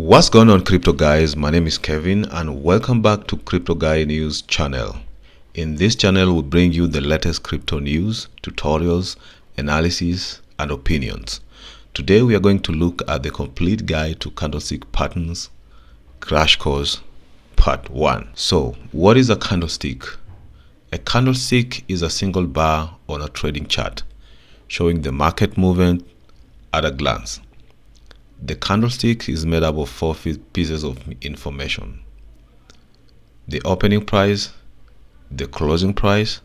What's going on, crypto guys? My name is Kevin and welcome back to Crypto Guy News channel. In this channel we bring you the latest crypto news, tutorials, analysis and opinions. Today we are going to look at the complete guide to candlestick patterns crash course part 1. So what is a candlestick? A candlestick is a single bar on a trading chart showing the market movement at a glance. The candlestick is made up of 4 pieces of information: the opening price, the closing price,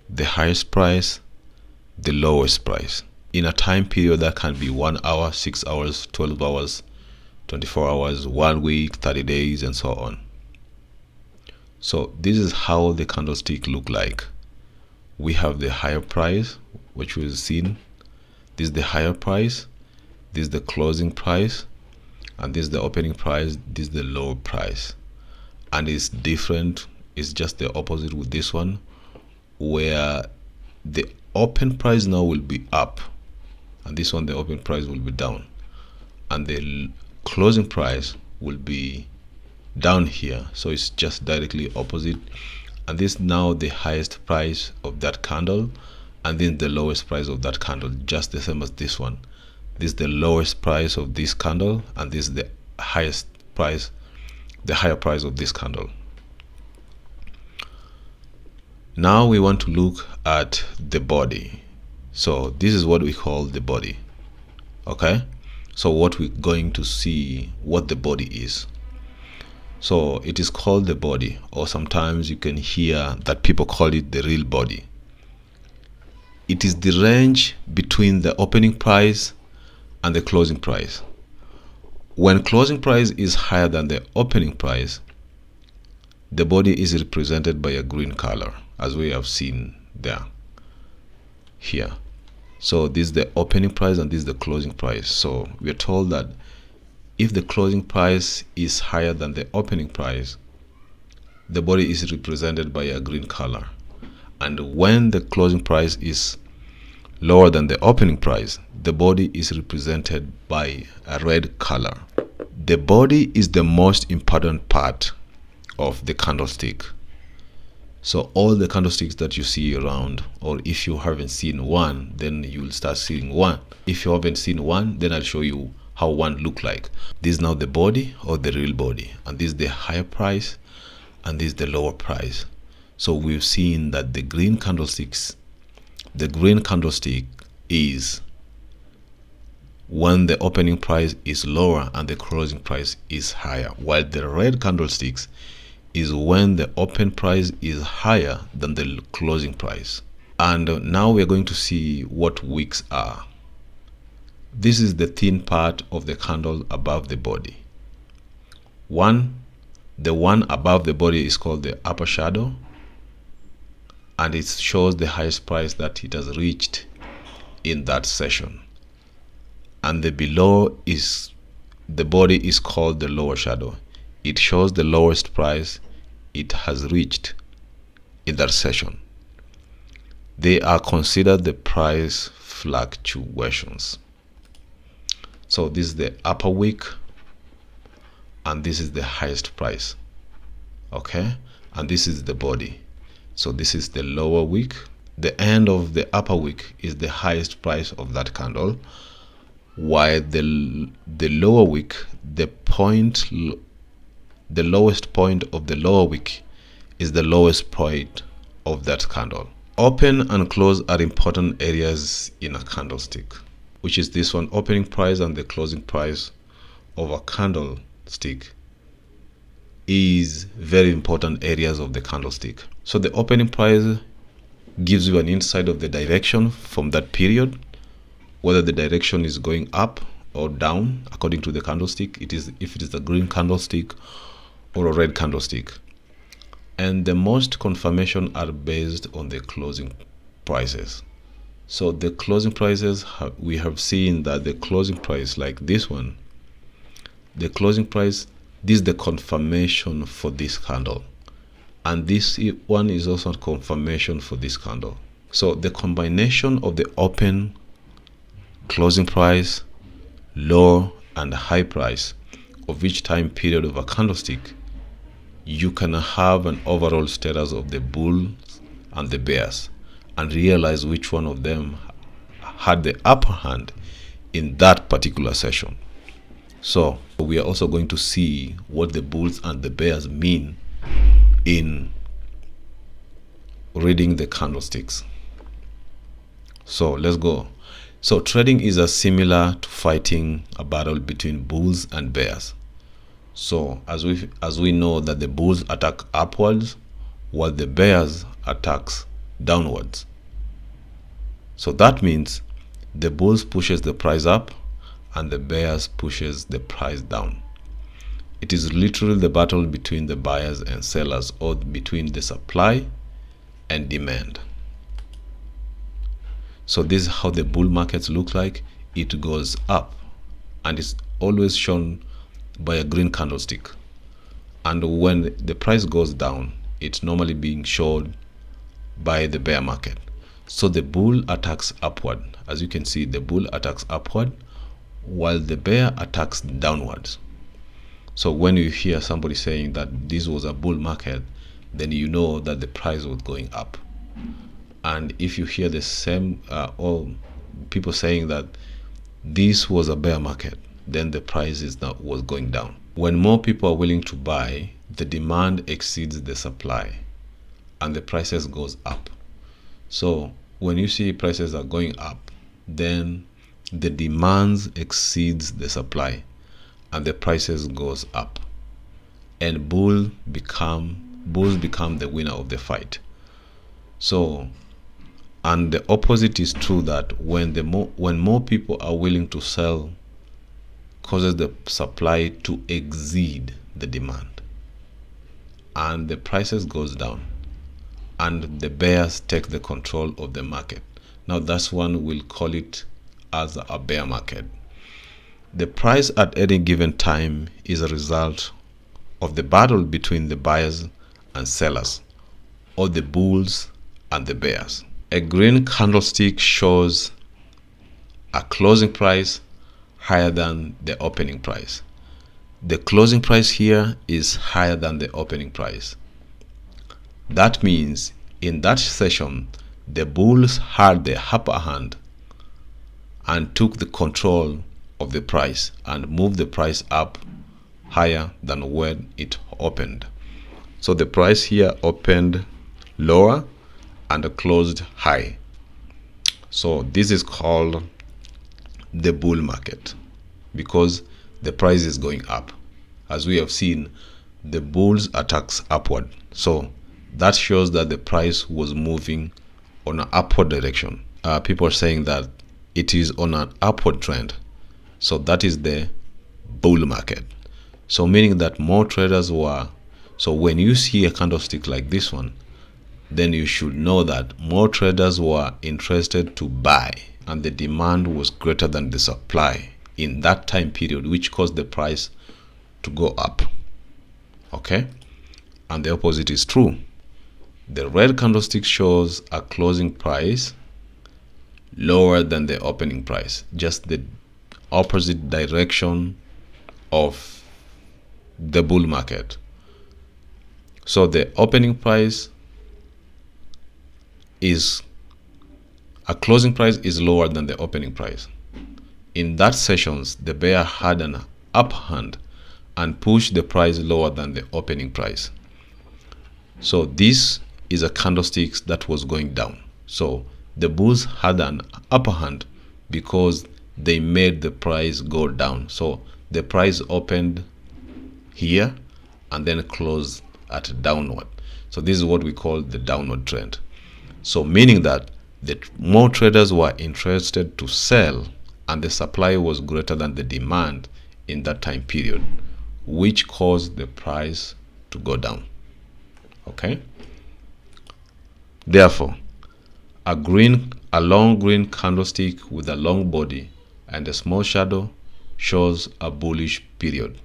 the highest price, the lowest price, in a time period that can be 1 hour, 6 hours, 12 hours, 24 hours, 1 week, 30 days, and so on. So this is how the candlestick look like. We have the higher price, which we've seen. This is the higher price. This is the closing price, and this is the opening price. This is the lower price, and it's different. It's just the opposite with this one, where the open price now will be up, and this one the open price will be down, and the closing price will be down here. So it's just directly opposite. And this now the highest price of that candle, and then the lowest price of that candle, just the same as this one. This is the lowest price of this candle, and this is the highest price, the higher price of this candle. Now we want to look at the body. So this is what we call the body. Okay, so what we're going to see, what the body is. So it is called the body, or sometimes you can hear that people call it the real body. It is the range between the opening price and the closing price. When closing price is higher than the opening price, the body is represented by a green color, as we have seen there, here. So this is the opening price and this is the closing price. So we are told that if the closing price is higher than the opening price, the body is represented by a green color. And when the closing price is lower than the opening price, the body is represented by a red color. The body is the most important part of the candlestick. So all the candlesticks that you see around, or if you haven't seen one, then you will start seeing one. If you haven't seen one, then I'll show you how one look like. This is now the body, or the real body, and this is the higher price, and this is the lower price. So we've seen that the green candlestick is when the opening price is lower and the closing price is higher, while the red candlesticks is when the open price is higher than the closing price. And now we're going to see what wicks are. This is the thin part of the candle above the body. The one above the body is called the upper shadow, and it shows the highest price that it has reached in that session. And the below is the body is called the lower shadow. It shows the lowest price it has reached in that session. They are considered the price fluctuations. So this is the upper wick, and this is the highest price. Okay, and this is the body. So this is the lower wick. The end of the upper wick is the highest price of that candle, while the lower wick, the lowest point of the lower wick is the lowest point of that candle. Open and close are important areas in a candlestick, which is this one. Opening price and the closing price of a candlestick is very important areas of the candlestick. So the opening price gives you an insight of the direction from that period, whether the direction is going up or down according to the candlestick. If it is a green candlestick or a red candlestick. And the most confirmation are based on the closing prices. So the closing prices, we have seen that the closing price, like this one, the closing price, this is the confirmation for this candle, and this one is also a confirmation for this candle. So the combination of the open, closing price, low and high price of each time period of a candlestick, you can have an overall status of the bulls and the bears and realize which one of them had the upper hand in that particular session. So we are also going to see what the bulls and the bears mean in reading the candlesticks. So let's go. So trading is as similar to fighting a battle between bulls and bears. So as we know that the bulls attack upwards while the bears attacks downwards. So that means the bulls pushes the price up and the bears pushes the price down. It is literally the battle between the buyers and sellers, or between the supply and demand. So this is how the bull markets look like. It goes up and it's always shown by a green candlestick, and when the price goes down, it's normally being shown by the bear market. So the bull attacks upward. As you can see, the bull attacks upward while the bear attacks downwards. So when you hear somebody saying that this was a bull market, then you know that the price was going up. And if you hear the same or people saying that this was a bear market, then the price was going down. When more people are willing to buy, the demand exceeds the supply and the prices goes up. So when you see prices are going up, then the demands exceeds the supply and the prices goes up, and bulls become the winner of the fight. So, and the opposite is true, that when more people are willing to sell, causes the supply to exceed the demand and the prices goes down and the bears take the control of the market. Now that's one we'll call it as a bear market. The price at any given time is a result of the battle between the buyers and sellers, or the bulls and the bears. A green candlestick shows a closing price higher than the opening price. The closing price here is higher than the opening price. That means in that session, the bulls had the upper hand and took the control of the price and moved the price up higher than when it opened. So the price here opened lower and closed high. So this is called the bull market because the price is going up. As we have seen, the bulls attacks upward. So that shows that the price was moving on an upward direction. People are saying that it is on an upward trend. So that is the bull market. So meaning that more traders were, so when you see a candlestick like this one, then you should know that more traders were interested to buy and the demand was greater than the supply in that time period, which caused the price to go up. Okay? And the opposite is true. The red candlestick shows a closing price lower than the opening price, just the opposite direction of the bull market. So the opening price is, a closing price is lower than the opening price. In that sessions, the bear had an upper hand and pushed the price lower than the opening price. So this is a candlestick that was going down. So the bulls had an upper hand because they made the price go down. So the price opened here and then closed at downward. So this is what we call the downward trend. So meaning that the more traders were interested to sell and the supply was greater than the demand in that time period, which caused the price to go down. Okay? Therefore, a long green candlestick with a long body and a small shadow shows a bullish period.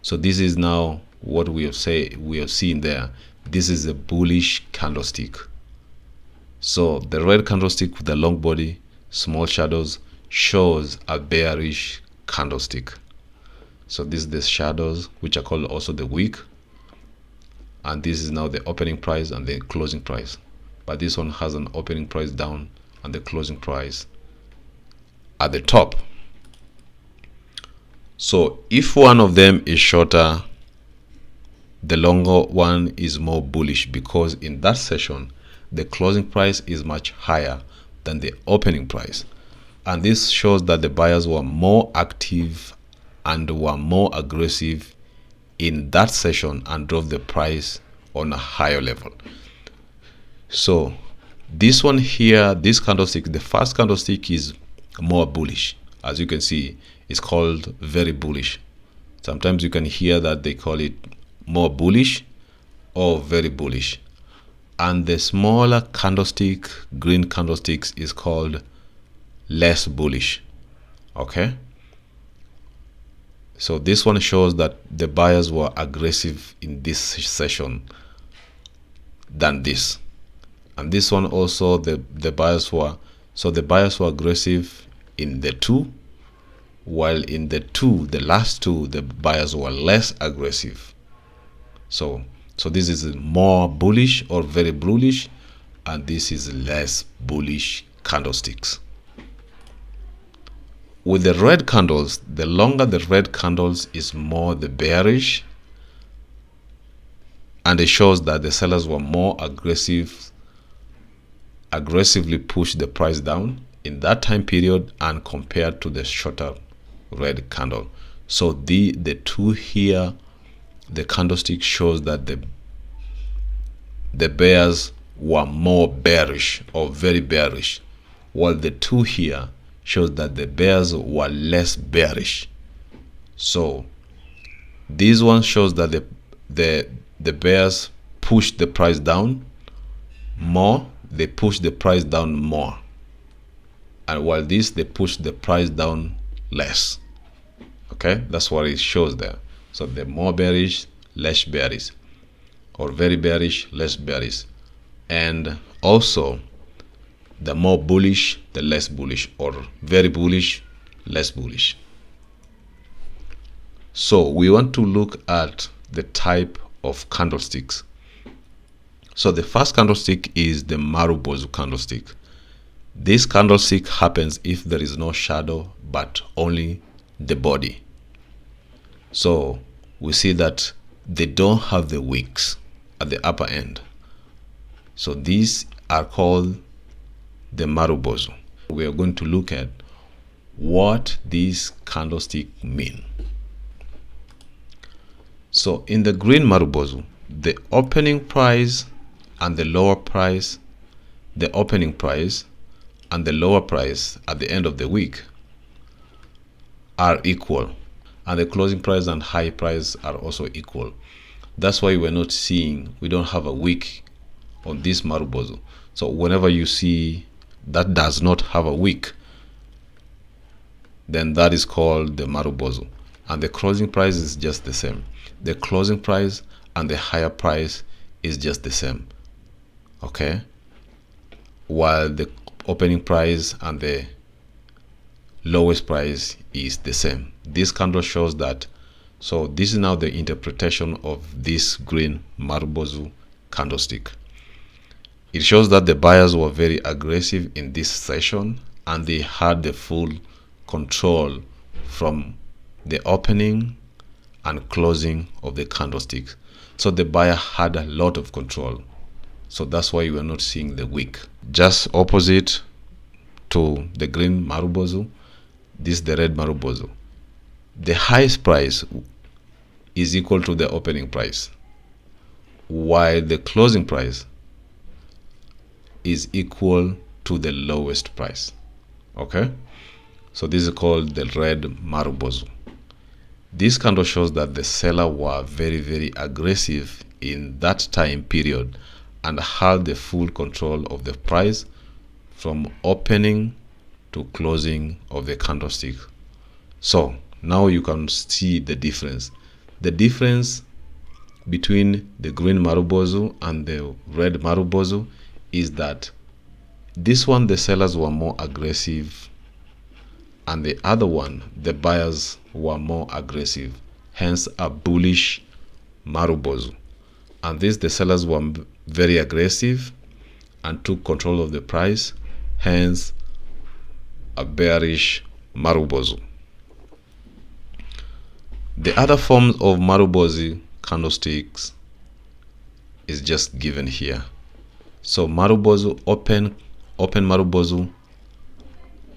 So this is now what we have seen there. This is a bullish candlestick. So the red candlestick with a long body, small shadows, shows a bearish candlestick. So this is the shadows, which are called also the wick, and this is now the opening price and the closing price. But this one has an opening price down and the closing price at the top. So if one of them is shorter, the longer one is more bullish, because in that session the closing price is much higher than the opening price, and this shows that the buyers were more active and were more aggressive in that session and drove the price on a higher level. So this one here, this candlestick, the first candlestick, is more bullish. As you can see, it's called very bullish. Sometimes you can hear that they call it more bullish or very bullish. And the smaller candlestick, green candlesticks, is called less bullish. Okay, so this one shows that the buyers were aggressive in this session than this. And this one also, the buyers were, so the buyers were aggressive in the two, while in the two, the last two, the buyers were less aggressive. So this is more bullish or very bullish, and this is less bullish candlesticks. With the red candles, the longer the red candles is more the bearish, and it shows that the sellers were more aggressively pushed the price down in that time period and compared to the shorter red candle. So the two here, the candlestick shows that the bears were more bearish or very bearish, while the two here shows that the bears were less bearish. So this one shows that the bears pushed the price down more, they pushed the price down more, and while this, they pushed the price down less. Okay, that's what it shows there. So the more bearish, less bearish, or very bearish, less bearish, and also the more bullish, the less bullish, or very bullish, less bullish. So we want to look at the type of candlesticks. So the first candlestick is the Marubozu candlestick. This candlestick happens if there is no shadow but only the body. So we see that they don't have the wicks at the upper end. So these are called the Marubozu. We are going to look at what these candlesticks mean. So in the green Marubozu, the opening price and the lower price, the opening price and the lower price at the end of the week are equal, and the closing price and high price are also equal. That's why we don't have a wick on this Marubozu. So whenever you see that does not have a wick, then that is called the Marubozu, and the closing price is just the same. The closing price and the higher price is just the same. Okay, while the opening price and the lowest price is the same. This candle shows that. So this is now the interpretation of this green Marubozu candlestick. It shows that the buyers were very aggressive in this session, and they had the full control from the opening and closing of the candlestick. So the buyer had a lot of control. So that's why you are not seeing the wick. Just opposite to the green Marubozu, this is the red Marubozu. The highest price is equal to the opening price, while the closing price is equal to the lowest price. Okay, so this is called the red Marubozu. This candle shows that the seller were very, very aggressive in that time period and had the full control of the price from opening to closing of the candlestick. So now you can see the difference. The difference between the green Marubozu and the red Marubozu is that this one, the sellers were more aggressive and the other one, the buyers were more aggressive, hence a bullish Marubozu. And this, the sellers were very aggressive and took control of the price, hence a bearish Marubozu. The other forms of Marubozu candlesticks is just given here. So Marubozu, open Marubozu,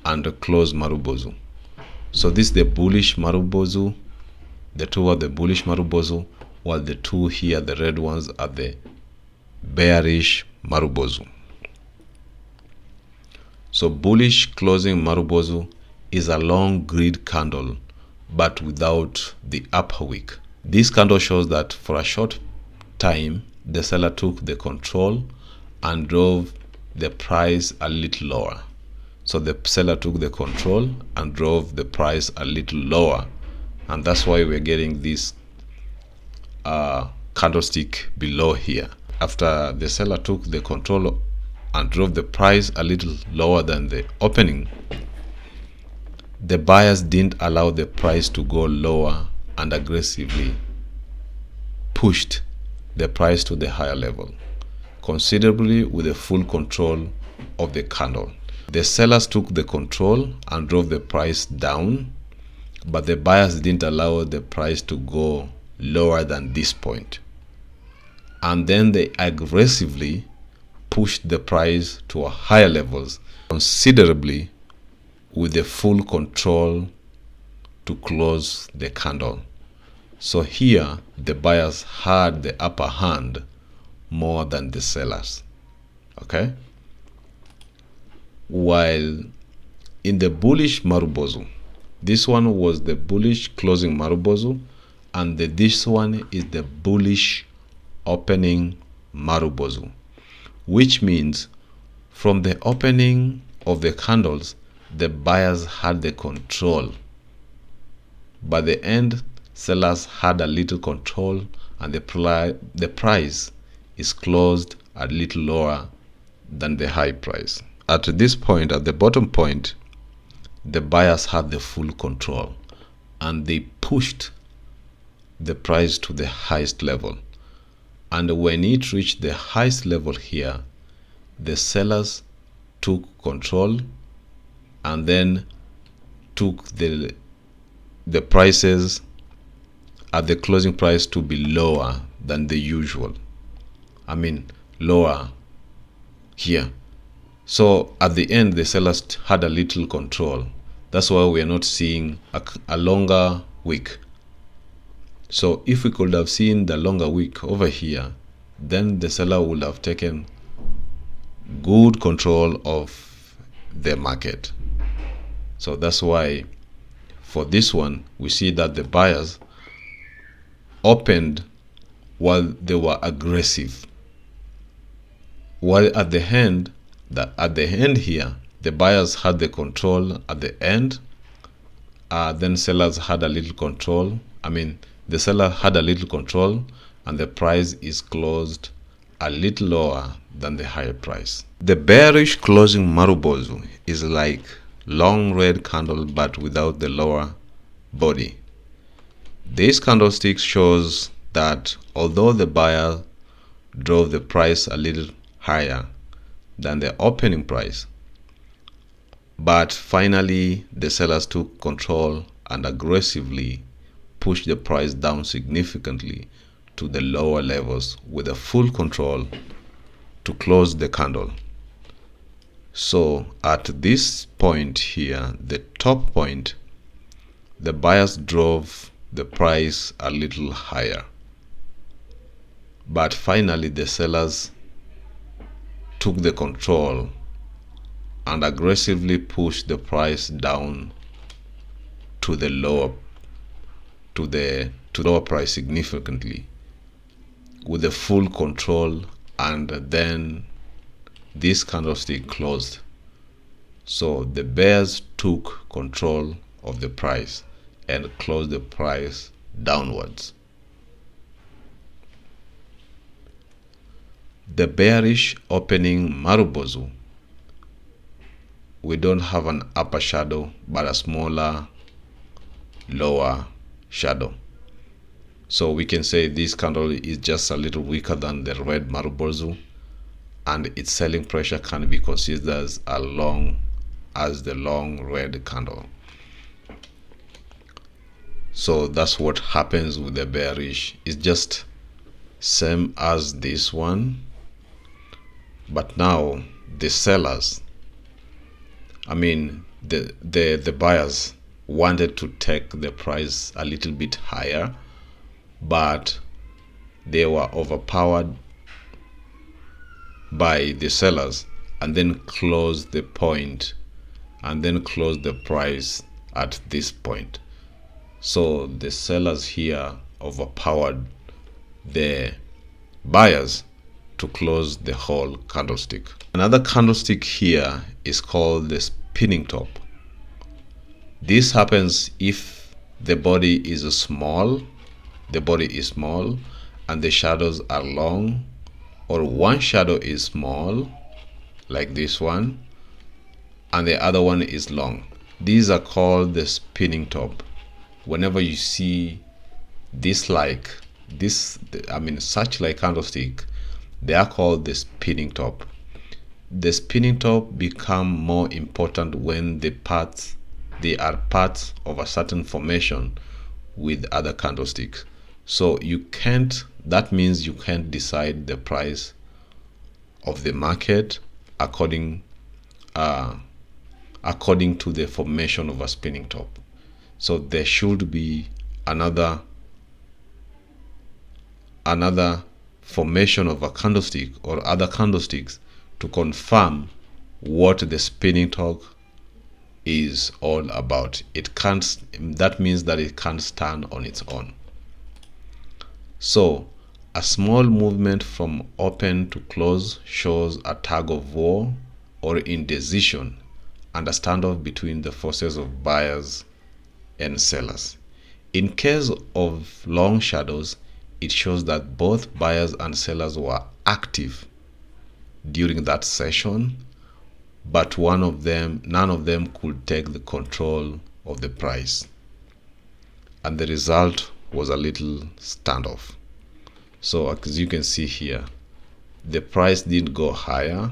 and close Marubozu. So this is the bullish Marubozu. The two are the bullish Marubozu, while the two here, the red ones, are the bearish Marubozu. So bullish closing Marubozu is a long grid candle, but without the upper wick. This candle shows that for a short time, the seller took the control and drove the price a little lower. So the seller took the control and drove the price a little lower, and that's why we're getting this candlestick below here. After the seller took the control and drove the price a little lower than the opening, the buyers didn't allow the price to go lower and aggressively pushed the price to the higher level, considerably with the full control of the candle. The sellers took the control and drove the price down, but the buyers didn't allow the price to go lower than this point. And then they aggressively pushed the price to higher levels, considerably with the full control to close the candle. So here, the buyers had the upper hand more than the sellers. Okay? While in the bullish Marubozu, this one was the bullish closing Marubozu, and this one is the bullish opening Marubozu, which means from the opening of the candles, the buyers had the control. By the end, sellers had a little control, and the price is closed a little lower than the high price. At this point, at the bottom point, the buyers had the full control, and they pushed the price to the highest level. And when it reached the highest level here, the sellers took control and then took the prices at the closing price to be lower than the usual. I mean, lower here. So at the end, the sellers had a little control. That's why we are not seeing a longer wick. So if we could have seen the longer wick over here, then the seller would have taken good control of the market. So that's why for this one, we see that the buyers opened while they were aggressive. While at the end here, the buyers had the control at the end, then sellers had a little control. The seller had a little control, and the price is closed a little lower than the higher price. The bearish closing Marubozu is like long red candle but without the lower body. This candlestick shows that although the buyer drove the price a little higher than the opening price, but finally the sellers took control and aggressively pushed the price down significantly to the lower levels with a full control to close the candle. So at this point here, the top point, the buyers drove the price a little higher, but finally the sellers took the control and aggressively pushed the price down to the lower price significantly with the full control, and then this candlestick closed. So the bears took control of the price and closed the price downwards. The bearish opening Marubozu we don't have an upper shadow but a smaller lower shadow. So we can say this candle is just a little weaker than the red Marubozu, and its selling pressure can be considered as the long red candle. So that's what happens with the bearish. It's just same as this one, but now the sellers, the buyers wanted to take the price a little bit higher, but they were overpowered by the sellers and then closed the point and then closed the price at this point. So the sellers here overpowered the buyers to close the whole candlestick. Another candlestick here is called the spinning top. This happens if the body is small, and the shadows are long, or one shadow is small like this one and the other one is long. These are called the spinning top. Whenever you see such like candlestick, they are called the spinning top. The spinning top become more important when they are parts of a certain formation with other candlesticks. So that means you can't decide the price of the market according to the formation of a spinning top. So there should be another formation of a candlestick or other candlesticks to confirm what the spinning top is all about. That means that it can't stand on its own. So a small movement from open to close shows a tug of war or indecision and a standoff between the forces of buyers and sellers. In case of long shadows, it shows that both buyers and sellers were active during that session, but none of them could take the control of the price, and the result was a little standoff. So as you can see here, the price didn't go higher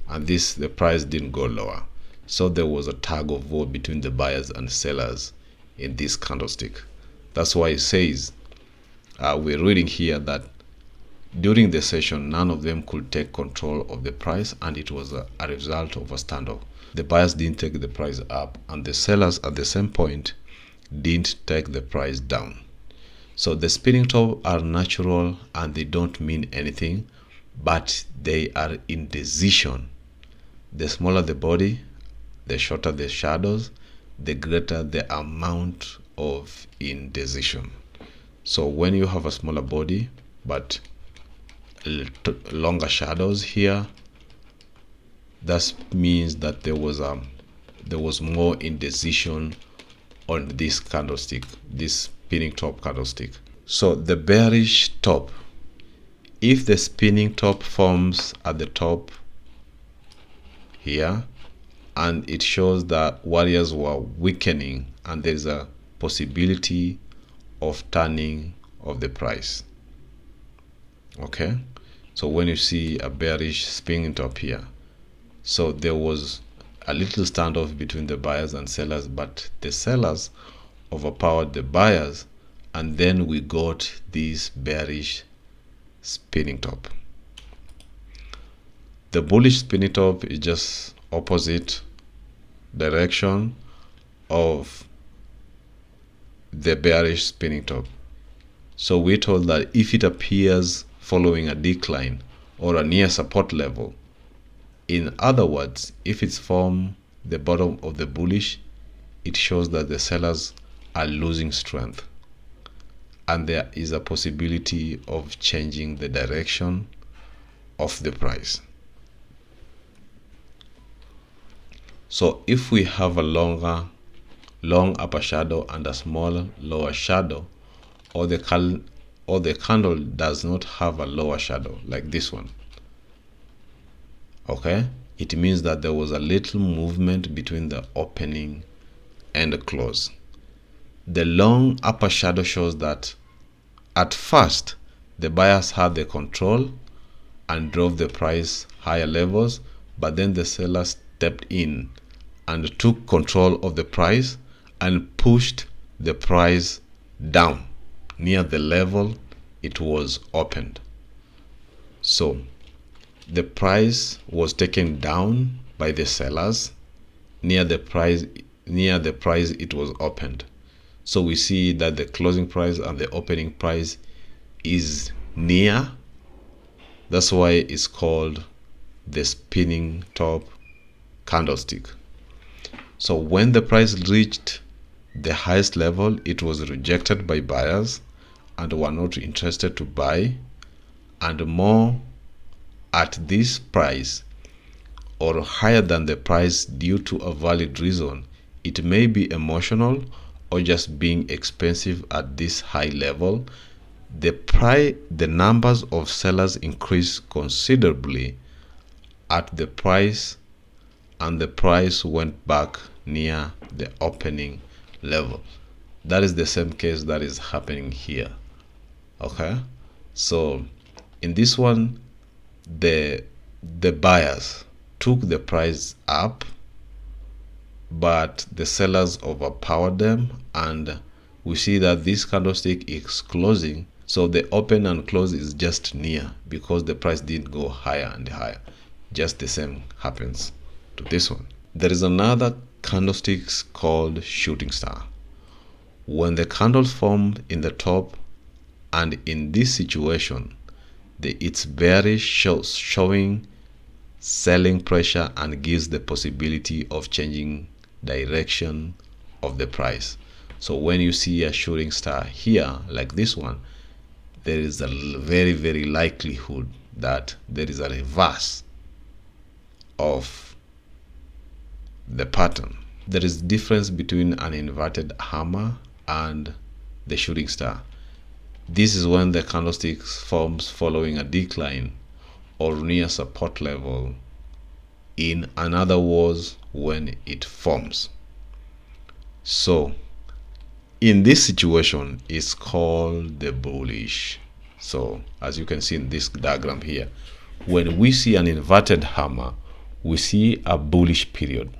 and the price didn't go lower. So there was a tug of war between the buyers and sellers in this candlestick. That's why it says, we're reading here that during the session, none of them could take control of the price, and it was a result of a standoff. The buyers didn't take the price up, and the sellers at the same point didn't take the price down. So the spinning top are natural and they don't mean anything, but they are indecision. The smaller the body, the shorter the shadows, the greater the amount of indecision. So when you have a smaller body but longer shadows here, that means that there was more indecision on this candlestick, this spinning top candlestick. So the bearish top, if the spinning top forms at the top here, and it shows that warriors were weakening and there's a possibility of turning of the price. Okay, so when you see a bearish spinning top here, so there was a little standoff between the buyers and sellers, but the sellers overpowered the buyers, and then we got this bearish spinning top. The bullish spinning top is just opposite direction of the bearish spinning top. So we're told that if it appears following a decline or a near support level, in other words, if it's from the bottom of the bullish, it shows that the sellers are losing strength and there is a possibility of changing the direction of the price. So if we have a long upper shadow and a small lower shadow, or the candle does not have a lower shadow like this one, okay, it means that there was a little movement between the opening and the close. The long upper shadow shows that at first the buyers had the control and drove the price higher levels, but then the sellers stepped in and took control of the price and pushed the price down near the level it was opened. So the price was taken down by the sellers near the price it was opened. So we see that the closing price and the opening price is near. That's why it's called the spinning top candlestick. So when the price reached the highest level, it was rejected by buyers and were not interested to buy, and more at this price or higher than the price due to a valid reason. It may be emotional or just being expensive at this high level. The numbers of sellers increased considerably at the price, and the price went back near the opening level. That is the same case that is happening here. Okay, so in this one, the buyers took the price up, but the sellers overpowered them, and we see that this candlestick is closing, so the open and close is just near because the price didn't go higher and higher. Just the same happens to this one. There is another candlestick called shooting star. When the candles form in the top, and in this situation it's bearish, showing selling pressure and gives the possibility of changing direction of the price. So when you see a shooting star here like this one, there is a very likelihood that there is a reverse of the pattern. There is difference between an inverted hammer and the shooting star. This is when the candlestick forms following a decline or near support level. In other words, when it forms. So in this situation, it's called the bullish. So as you can see in this diagram here, when we see an inverted hammer, we see a bullish period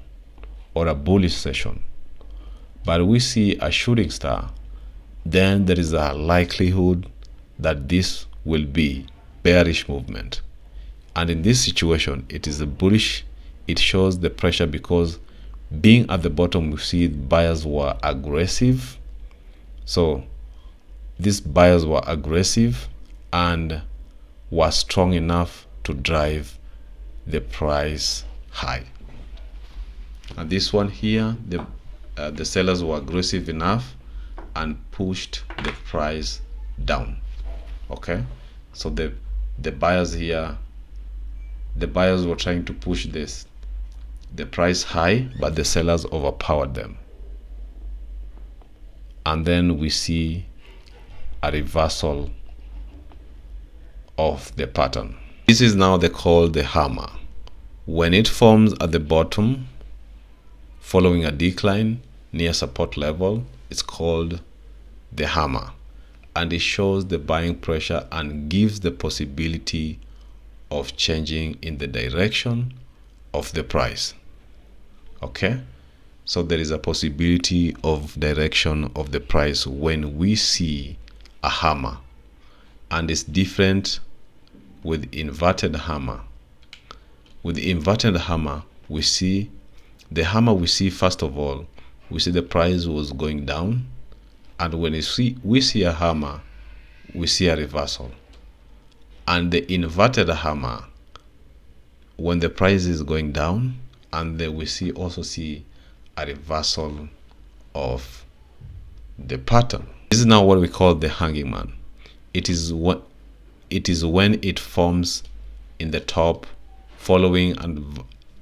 or a bullish session. But we see a shooting star, then there is a likelihood that this will be bearish movement. And in this situation, it is a bullish. It shows the pressure because being at the bottom, we see buyers were aggressive. So these buyers were aggressive and were strong enough to drive the price high. And this one here, the sellers were aggressive enough and pushed the price down. Okay, so the buyers here, the buyers were trying to push the price high, but the sellers overpowered them. And then we see a reversal of the pattern. This is now called the hammer. When it forms at the bottom following a decline near support level, it's called the hammer, and it shows the buying pressure and gives the possibility of changing in the direction of the price. Okay, so there is a possibility of direction of the price when we see a hammer, and it's different with inverted hammer. With the inverted hammer, we see the hammer. We see first of all, we see the price was going down, and when we see a hammer, we see a reversal. And the inverted hammer, when the price is going down, and then we also see a reversal of the pattern. This is now what we call the hanging man. It is when it forms in the top following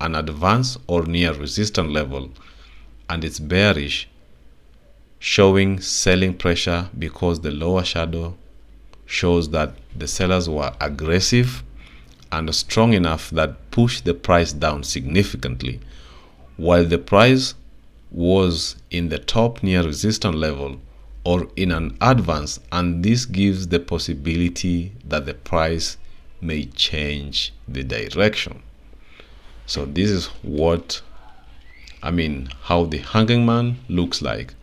an advance or near resistance level, and it's bearish, showing selling pressure because the lower shadow shows that the sellers were aggressive and strong enough that pushed the price down significantly. While the price was in the top near resistance level or in an advance, and this gives the possibility that the price may change the direction. So this is what how the hanging man looks like.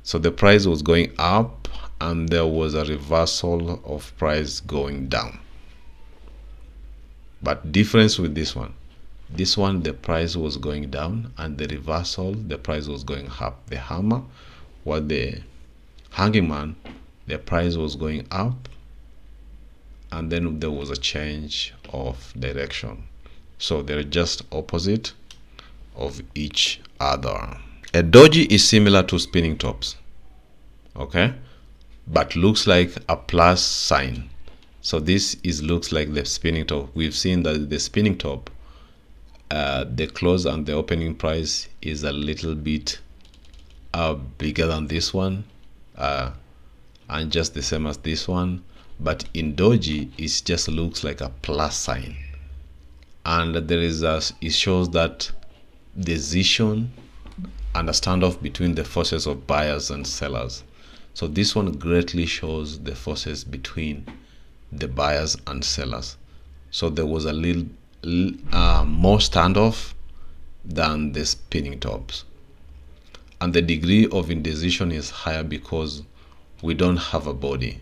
So the price was going up and there was a reversal of price going down. But difference with this one the price was going down, and the reversal the price was going up. The hammer, while the hanging man, the price was going up, and then there was a change of direction. So they're just opposite of each other. A doji is similar to spinning tops, okay, but looks like a plus sign. So this looks like the spinning top. We've seen that the spinning top, the close and the opening price is a little bit bigger than this one, and just the same as this one. But in doji, it just looks like a plus sign, and there is it shows that decision and a standoff between the forces of buyers and sellers. So this one greatly shows the forces between the buyers and sellers. So there was a little more standoff than the spinning tops, and the degree of indecision is higher because we don't have a body.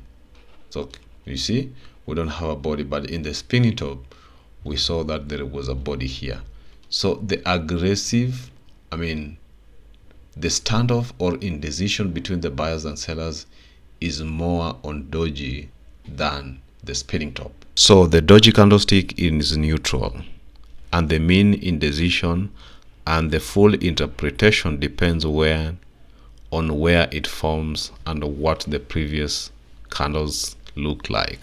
So you see, we don't have a body, but in the spinning top we saw that there was a body here. So the aggressive, the standoff or indecision between the buyers and sellers is more on doji than the spinning top. So the doji candlestick is neutral, and the mean indecision and the full interpretation depends on where it forms and what the previous candles look like.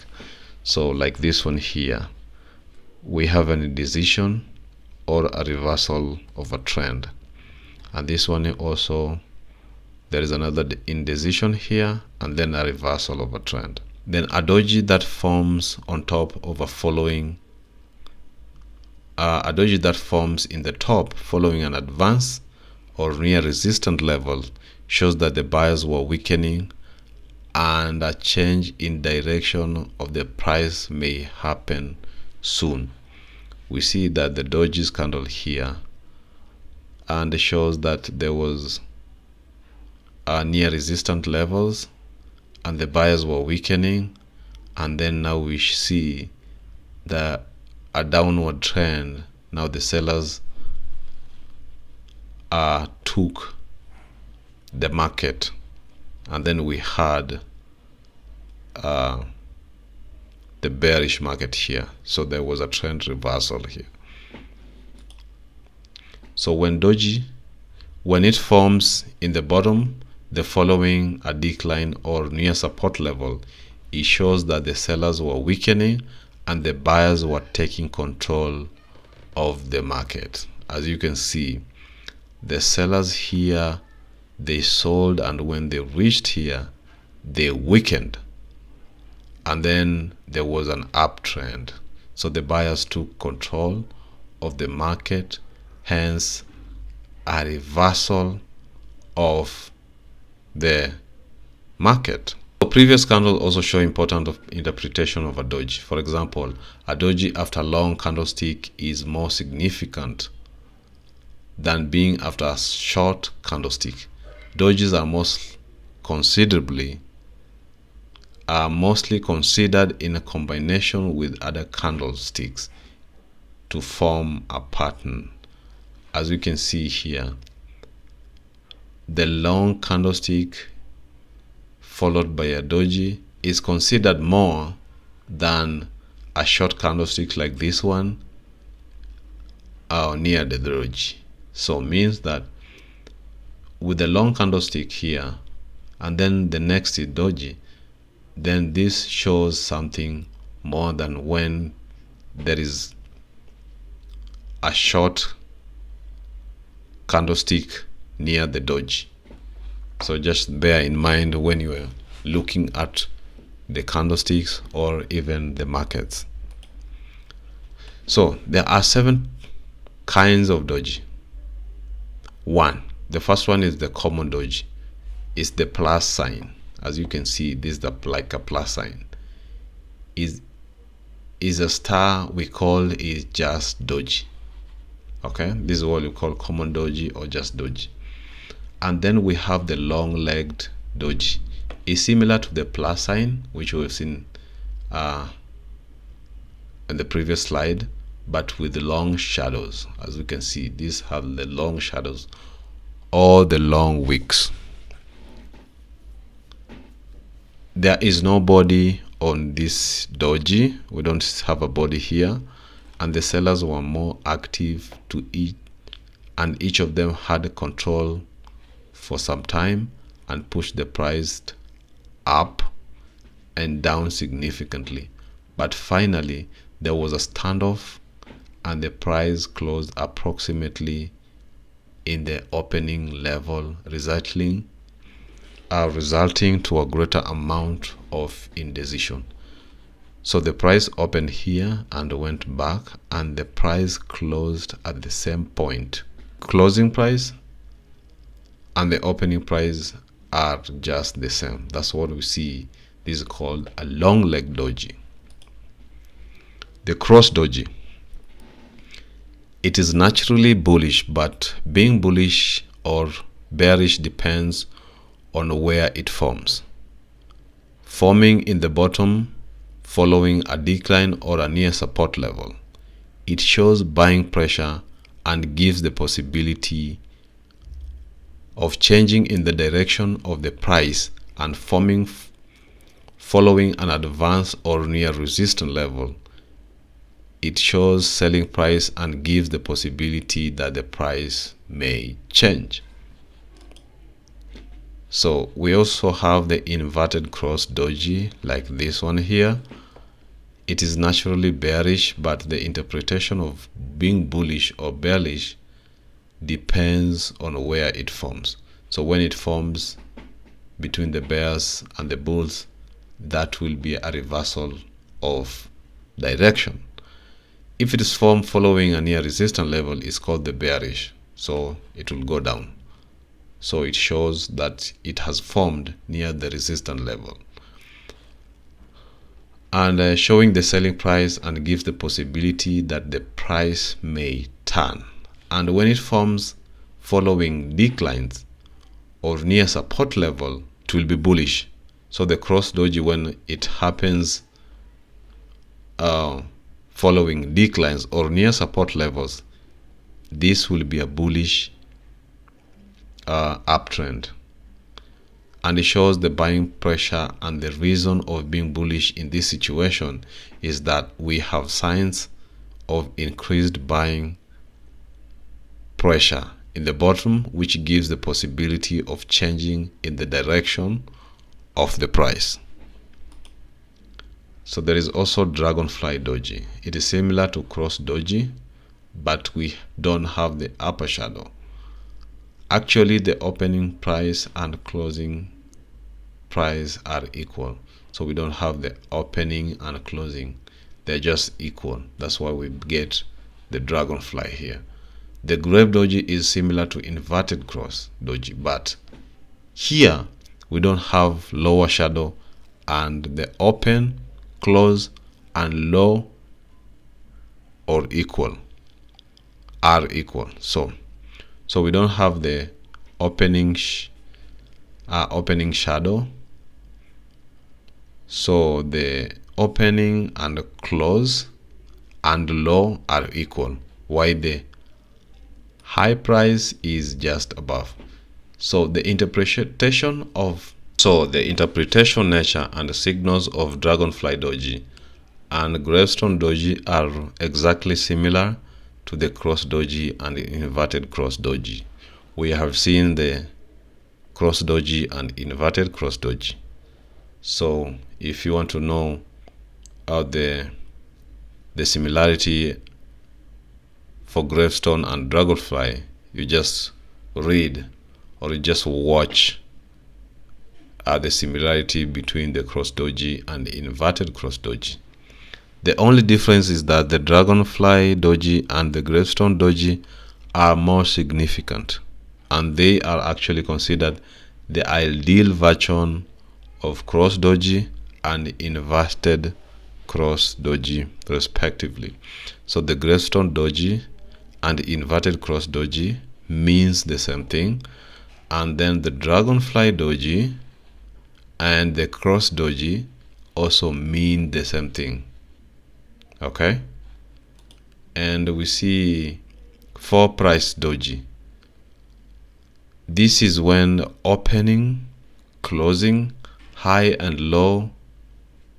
So like this one here, we have an indecision or a reversal of a trend, and this one also, there is another indecision here and then a reversal of a trend. Then a doji that forms on top of a doji that forms in the top following an advance or near resistance level shows that the buyers were weakening, and a change in direction of the price may happen soon. We see that the doji's candle here, and it shows that there was near resistance levels and the buyers were weakening, and then now we see a downward trend. Now the sellers took the market, and then we had the bearish market here. So there was a trend reversal here. So when it forms in the bottom, the following a decline or near support level, it shows that the sellers were weakening and the buyers were taking control of the market. As you can see, the sellers here, they sold, and when they reached here, they weakened, and then there was an uptrend. So the buyers took control of the market, hence a reversal of the market. The previous candle also show important interpretation of a doji. For example, a doji after long candlestick is more significant than being after a short candlestick. Dojis are mostly considered in a combination with other candlesticks to form a pattern. As you can see here, the long candlestick followed by a doji is considered more than a short candlestick like this one near the doji. So it means that with the long candlestick here and then the next is doji, then this shows something more than when there is a short candlestick near the doji. So just bear in mind when you are looking at the candlesticks or even the markets. So there are 7 kinds of doji. The first one is the common doji. It's the plus sign. As you can see, this is like a plus sign. Is a star we call is just doji. Okay, this is what we call common doji or just doji. And then we have the long-legged doji. It's similar to the plus sign which we've seen in the previous slide, but with the long shadows. As you can see, these have the long shadows or the long wicks. There is no body on this doji. We don't have a body here, and the sellers were more active to eat, and each of them had control for some time and pushed the price up and down significantly. But finally there was a standoff and the price closed approximately in the opening level, resulting to a greater amount of indecision. So the price opened here and went back, and the price closed at the same point. Closing price and the opening price are just the same. That's what we see. This is called a long leg doji. The cross doji. It is naturally bullish, but being bullish or bearish depends on where it forms. Forming in the bottom following a decline or a near support level, it shows buying pressure and gives the possibility of changing in the direction of the price and forming following an advance or near resistance level. It shows selling price and gives the possibility that the price may change. So we also have the inverted cross doji, like this one here. It is naturally bearish, but the interpretation of being bullish or bearish depends on where it forms. So when it forms between the bears and the bulls, that will be a reversal of direction. If it is formed following a near resistance level, it's called the bearish, so it will go down. So it shows that it has formed near the resistance level, and showing the selling price and gives the possibility that the price may turn. And when it forms following declines or near support level, it will be bullish. So the cross doji, when it happens following declines or near support levels, this will be a bullish uptrend, and it shows the buying pressure. And the reason of being bullish in this situation is that we have signs of increased buying pressure in the bottom, which gives the possibility of changing in the direction of the price. So there is also dragonfly doji. It is similar to cross doji, but we don't have the upper shadow. Actually, the opening price and closing price are equal, so we don't have the opening and closing. They're just equal. That's why we get the dragonfly here. The grave doji is similar to inverted cross doji, but here we don't have lower shadow, and the open, close, and low or equal are equal. So we don't have the opening shadow. So the opening and close and low are equal, while the high price is just above. So the interpretation nature and signals of dragonfly doji and gravestone doji are exactly similar to the cross doji and the inverted cross doji. We have seen the cross doji and inverted cross doji. So if you want to know the similarity for gravestone and dragonfly, you just read or you just watch the similarity between the cross doji and the inverted cross doji. The only difference is that the dragonfly doji and the gravestone doji are more significant, and they are actually considered the ideal version of cross doji and inverted cross doji respectively. So the gravestone doji and inverted cross doji means the same thing, and then the dragonfly doji and the cross doji also mean the same thing. Okay, and we see 4 price doji. This is when opening, closing, high and low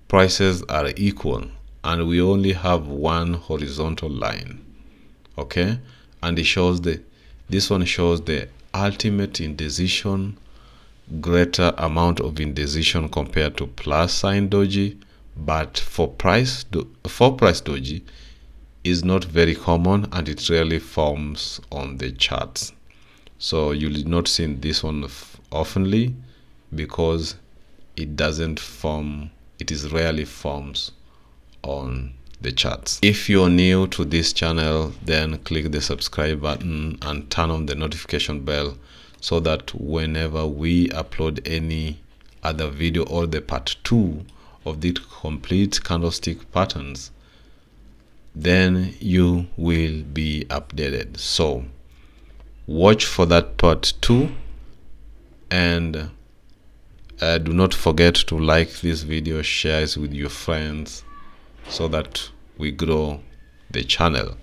prices are equal, and we only have one horizontal line. Okay, and it shows this one shows the ultimate indecision, greater amount of indecision compared to plus sign doji. But for price doji is not very common, and it rarely forms on the charts. So you will not see this one oftenly because it doesn't form, it is rarely forms on the charts. If you're new to this channel, then click the subscribe button and turn on the notification bell so that whenever we upload any other video or the part 2 of the complete candlestick patterns, then you will be updated. So watch for that part 2, and do not forget to like this video, share it with your friends so that we grow the channel.